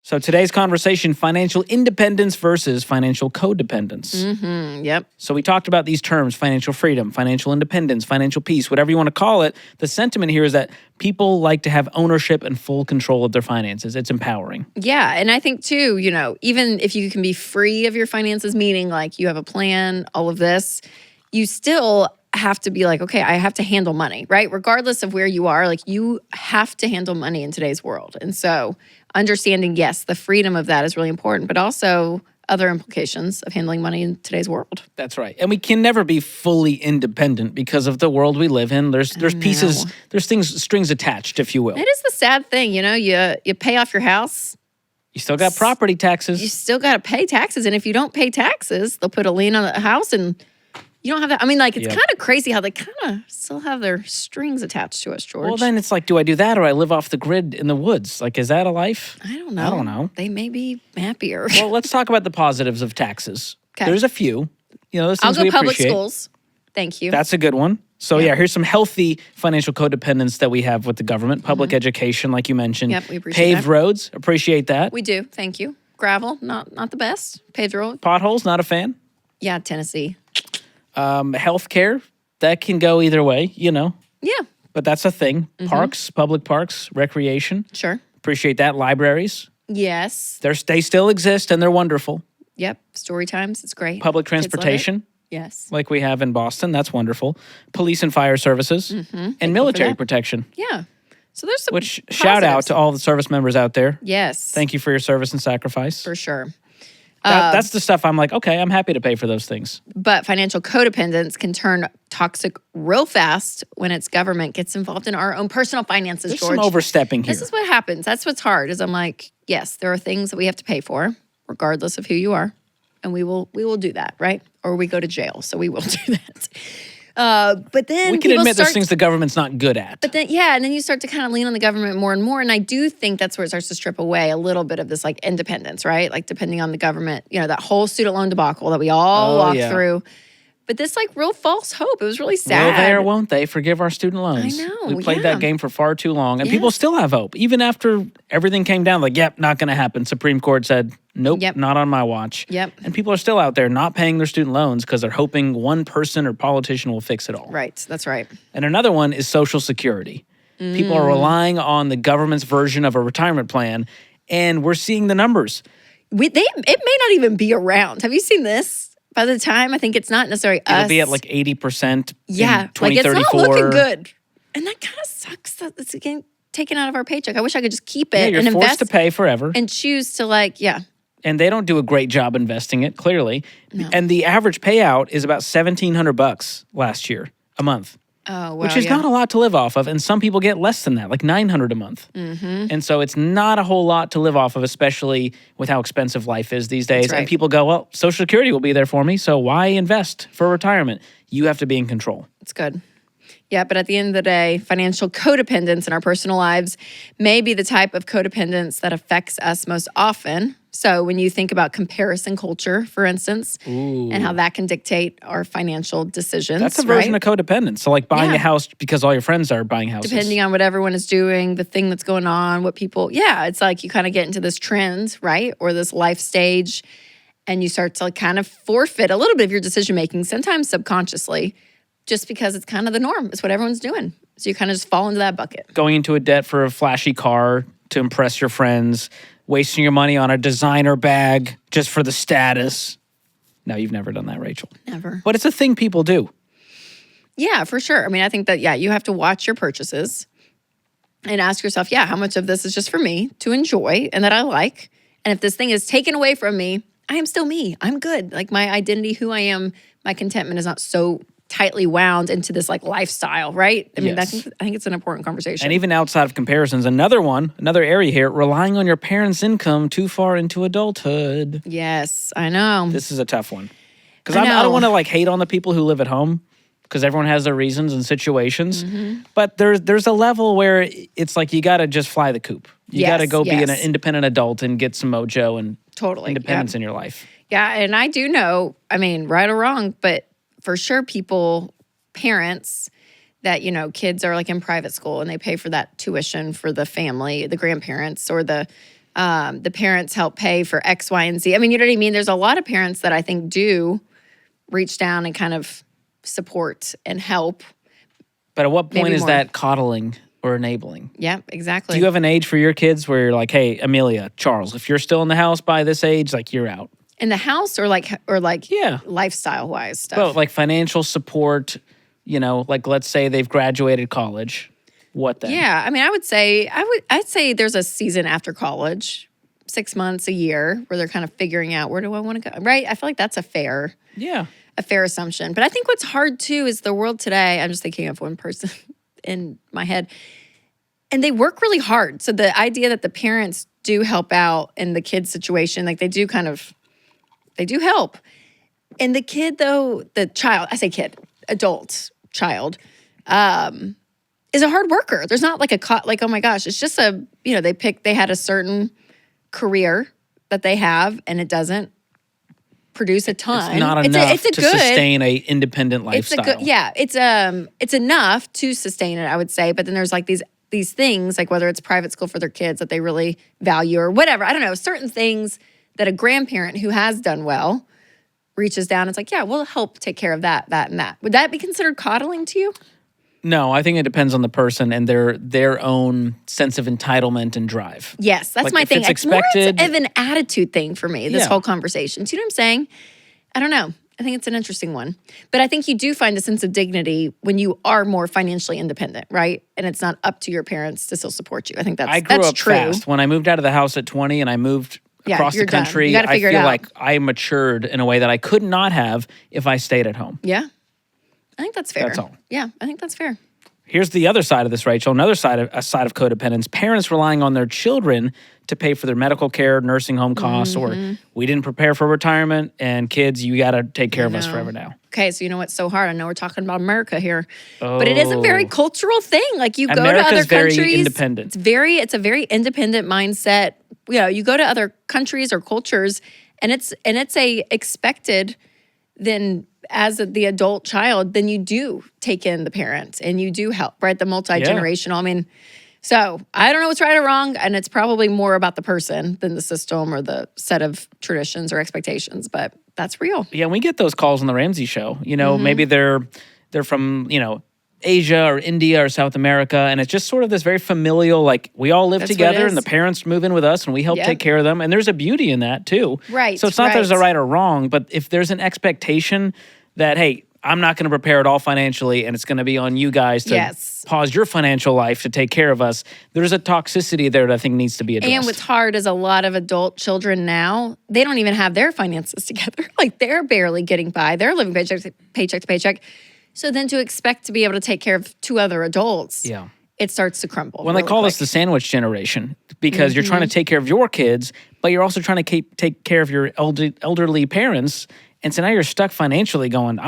So today's conversation, financial independence versus financial codependence. Yep. So we talked about these terms, financial freedom, financial independence, financial peace, whatever you want to call it. The sentiment here is that people like to have ownership and full control of their finances. It's empowering. Yeah. And I think too, even if you can be free of your finances, meaning like you have a plan, all of this, you still have to be like, okay, I have to handle money, right? Regardless of where you are, like you have to handle money in today's world. And so understanding, yes, the freedom of that is really important, but also other implications of handling money in today's world. That's right. And we can never be fully independent because of the world we live in. There's pieces, there's strings attached, if you will. It is the sad thing, you pay off your house. You still got property taxes. You still got to pay taxes. And if you don't pay taxes, they'll put a lien on the house and you don't have that. I mean, like, it's kind of crazy how they kind of still have their strings attached to us, George. Well, then it's like, do I do that or I live off the grid in the woods? Like, is that a life? I don't know. They may be happier. Well, let's talk about the positives of taxes. Okay. There's a few. Those things I'll we go public appreciate. schools. Thank you. That's a good one. So here's some healthy financial codependence that we have with the government. Public education, like you mentioned. Yep, we appreciate Paved that. roads, appreciate that. We do. Thank you. Gravel, not the best. Paved road. Potholes, not a fan. Yeah, Tennessee. Healthcare, that can go either way, Yeah, but that's a thing. Parks, public parks, recreation. sure. Appreciate that. Libraries, Yes. they still exist and they're wonderful. Yep. Story times. It's great. Public Kids love it. transportation, Yes. like we have in Boston, that's wonderful. Police and fire services, and military that. protection. Yeah. So there's some Which shout out to all the service members out there. Yes. Thank you for your service and sacrifice. For sure. That's the stuff I'm like, okay, I'm happy to pay for those things. But financial codependence can turn toxic real fast when its government gets involved in our own personal finances, There's George. some overstepping here. This is what happens. That's what's hard is I'm like, yes, there are things that we have to pay for, regardless of who you are. And we will do that, right? Or we go to jail. So we will do that. But then we can people admit there's start- things the government's not good at. But then, and then you start to kind of lean on the government more and more. And I do think that's where it starts to strip away a little bit of this like independence, right? Like depending on the government, that whole student loan debacle that we all walked through. But this like real false hope. It was really sad. Will they or won't they forgive our student loans? I know, We played that game for far too long. And people Yes. still have hope. Even after everything came down, like, yep, not going to happen. Supreme Court said, nope, Yep. not on my watch. Yep. And people are still out there not paying their student loans because they're hoping one person or politician will fix it all. Right. That's right. And another one is Social Security. People are relying on the government's version of a retirement plan, and we're seeing the numbers. It may not even be around. Have you seen this? By the time, I think it's not necessarily us. It'll be at like 80% yeah, in like it's 2034. not looking good. And that kind of sucks that it's getting taken out of our paycheck. I wish I could just keep it You're and forced invest to pay forever. and choose to And they don't do a great job investing it, clearly. No. And the average payout is about $1,700 last year, a month. Oh, wow. Which is not a lot to live off of. And some people get less than that, like $900 a month. And so it's not a whole lot to live off of, especially with how expensive life is these days. That's right. And people go, well, Social Security will be there for me, so why invest for retirement? You have to be in control. It's good. Yeah, but at the end of the day, financial codependence in our personal lives may be the type of codependence that affects us most often. So when you think about comparison culture, for instance, and how that can dictate our financial decisions. That's a version of codependence. So like buying Yeah. a house because all your friends are buying houses. Depending on what everyone is doing, the thing that's going on, what people, it's like you kind of get into this trend, right? Or this life stage, and you start to kind of forfeit a little bit of your decision making, sometimes subconsciously, just because it's kind of the norm. It's what everyone's doing. So you kind of just fall into that bucket. Going into a debt for a flashy car to impress your friends, wasting your money on a designer bag just for the status. No, you've never done that, Rachel. Never. But it's a thing people do. Yeah, for sure. I mean, I think that, you have to watch your purchases and ask yourself, how much of this is just for me to enjoy and that I like? And if this thing is taken away from me, I am still me. I'm good. Like my identity, who I am, my contentment is not so tightly wound into this like lifestyle, right? I mean, Yes. I think it's an important conversation. And even outside of comparisons, another area here, relying on your parents' income too far into adulthood. Yes, I know. This is a tough one. Because I I know. don't want to like hate on the people who live at home because everyone has their reasons and situations. But there's a level where it's like you got to just fly the coop. You got to go be an independent adult and get some mojo and Totally. independence in your life. Yeah, and I do know, I mean, right or wrong, but for sure parents that, kids are like in private school and they pay for that tuition for the family, the grandparents or the The parents help pay for X, Y, and Z. I mean, you know what I mean? There's a lot of parents that I think do reach down and kind of support and help. But at what point Maybe is more. that coddling or enabling? Yeah, exactly. Do you have an age for your kids where you're like, hey, Amelia, Charles, if you're still in the house by this age, like you're out? in the house or Yeah. lifestyle wise stuff? But like financial support, like let's say they've graduated college. What then? Yeah, I mean, I'd say there's a season after college, 6 months, a year, where they're kind of figuring out where do I want to go, right? I feel like that's a fair assumption. But I think what's hard too is the world today. I'm just thinking of one person in my head, and they work really hard. So the idea that the parents do help out in the kid's situation, like they do help. And the kid, though, the child, I say kid, adult child, is a hard worker. There's not like oh my gosh, it's just they had a certain career that they have and it doesn't produce a ton. It's not enough to sustain a independent lifestyle. It's enough to sustain it, I would say. But then there's like these things, like whether it's private school for their kids that they really value or whatever. I don't know, certain things that a grandparent who has done well reaches down and it's like, yeah, we'll help take care of that, and that. Would that be considered coddling to you? No, I think it depends on the person and their own sense of entitlement and drive. Yes, that's like my thing. It's expected, more of an attitude thing for me, this whole conversation. Do you know what I'm saying? I don't know. I think it's an interesting one. But I think you do find a sense of dignity when you are more financially independent, right? And it's not up to your parents to still support you. I think I grew up true. fast. When I moved out of the house at 20 and I moved across the country, I feel like I matured in a way that I could not have if I stayed at home. Yeah. I think that's fair. That's all. Yeah, I think that's fair. Here's the other side of this, Rachel. Another side of codependence. Parents relying on their children to pay for their medical care, nursing home costs, or we didn't prepare for retirement, and kids, you got to take care of us forever now. Okay, so you know what's so hard? I know we're talking about America here, but it is a very cultural thing. Like you go to other countries. Very independent. It's a very independent mindset. You go to other countries or cultures, and it's a expected. Then as the adult child, then you do take in the parent and you do help, right? The multi-generational. I mean, so I don't know what's right or wrong, and it's probably more about the person than the system or the set of traditions or expectations, but that's real. Yeah, we get those calls on the Ramsey show. Maybe they're from, Asia or India or South America, and it's just sort of this very familial, like we all live together and the parents move in with us and we help take care of them, and there's a beauty in that too. Right. So it's not there's a right or wrong, but if there's an expectation that, hey, I'm not going to prepare it all financially and it's going to be on you guys to pause your financial life to take care of us, there's a toxicity there that I think needs to be addressed. And what's hard is a lot of adult children now, they don't even have their finances together. Like they're barely getting by. They're living paycheck to paycheck. So then to expect to be able to take care of two other adults, it starts to crumble. Well, they call this the sandwich generation because you're trying to take care of your kids, but you're also trying to take care of your elderly parents. And so now you're stuck financially going,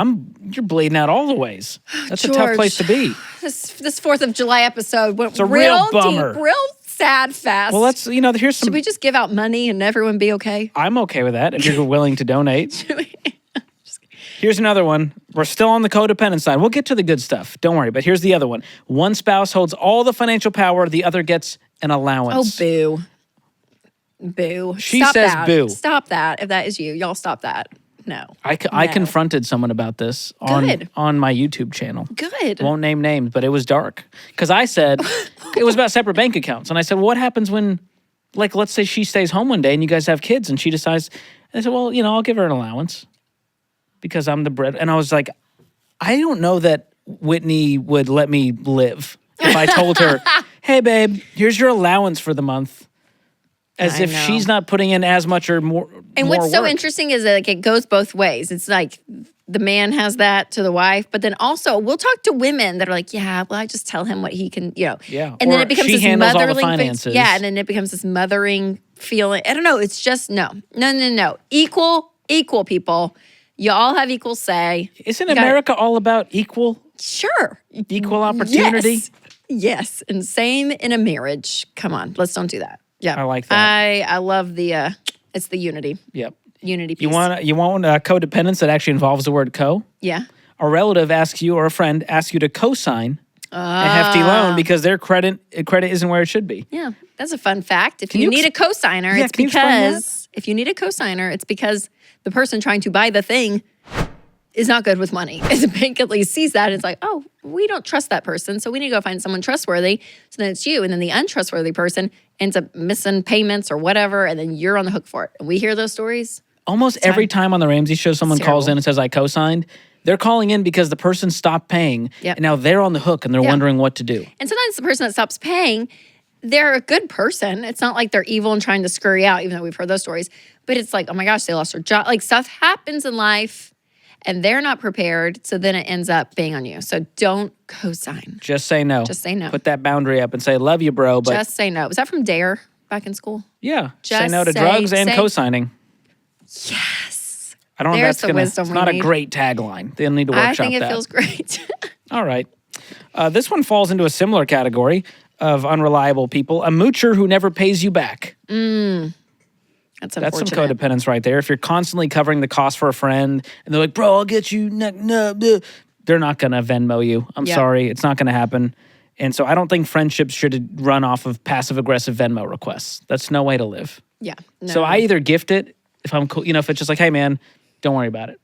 you're bleeding out all the ways. That's George, a tough place to be. This 4th of July episode went a real bummer. Deep, real sad fast. Well, here's some. Should we just give out money and everyone be okay? I'm okay with that if you're willing to donate. Here's another one. We're still on the codependent side. We'll get to the good stuff. Don't worry. But here's the other one. One spouse holds all the financial power. The other gets an allowance. Oh, boo. Boo. She says boo. Stop that. If that is you, y'all stop that. No. I confronted someone about this on my YouTube channel. Good. Won't name names, but it was dark. Because I said, it was about separate bank accounts. And I said, well, what happens when, like, let's say she stays home one day and you guys have kids and she decides, and I said, well, I'll give her an allowance because I'm the bread. And I was like, I don't know that Whitney would let me live if I told her, hey, babe, here's your allowance for the month. As if she's not putting in as much or more. And what's so interesting is that it goes both ways. It's like the man has that to the wife, but then also we'll talk to women that are like, yeah, well, I just tell him what he can, Yeah. And then it becomes she this handles mothering all the finances. and then it becomes this mothering feeling. I don't know. It's just no. Equal people. You all have equal say. Isn't America all about equal? Sure. Equal opportunity? Yes. And same in a marriage. Come on. Let's don't do that. Yeah, I like that. I love the it's the unity. Yep. Unity piece. You want codependence that actually involves the word co? Yeah. A relative asks you or a friend asks you to co-sign a hefty loan because their credit isn't where it should be. Yeah, that's a fun fact. If you need a cosigner, it's because if you need a cosigner, it's because the person trying to buy the thing is not good with money. And the bank at least sees that. It's like, oh, we don't trust that person, so we need to go find someone trustworthy. So then it's you, and then the untrustworthy person ends up missing payments or whatever, and then you're on the hook for it. And we hear those stories. Almost every time on the Ramsey show, someone calls in and says, I co-signed. They're calling in because the person stopped paying, and now they're on the hook, and they're wondering what to do. And sometimes the person that stops paying, they're a good person. It's not like they're evil and trying to scurry out, even though we've heard those stories. But it's like, oh my gosh, they lost their job. Like, stuff happens in life. And they're not prepared, so then it ends up being on you. So don't co-sign. Just say no. Just say no. Put that boundary up and say, love you, bro. But just say no. Was that from Dare back in school? Yeah. Just say no to drugs and co-signing. Yes. I don't know if that's going to... It's not a great tagline. They'll need to workshop that. I think it feels great. All right. This one falls into a similar category of unreliable people. A moocher who never pays you back. That's unfortunate. That's some codependence right there. If you're constantly covering the cost for a friend and they're like, bro, I'll get you. They're not going to Venmo you. I'm sorry. It's not going to happen. And so I don't think friendships should run off of passive-aggressive Venmo requests. That's no way to live. Yeah. No. So I either gift it if I'm cool, if it's just like, hey, man, don't worry about it.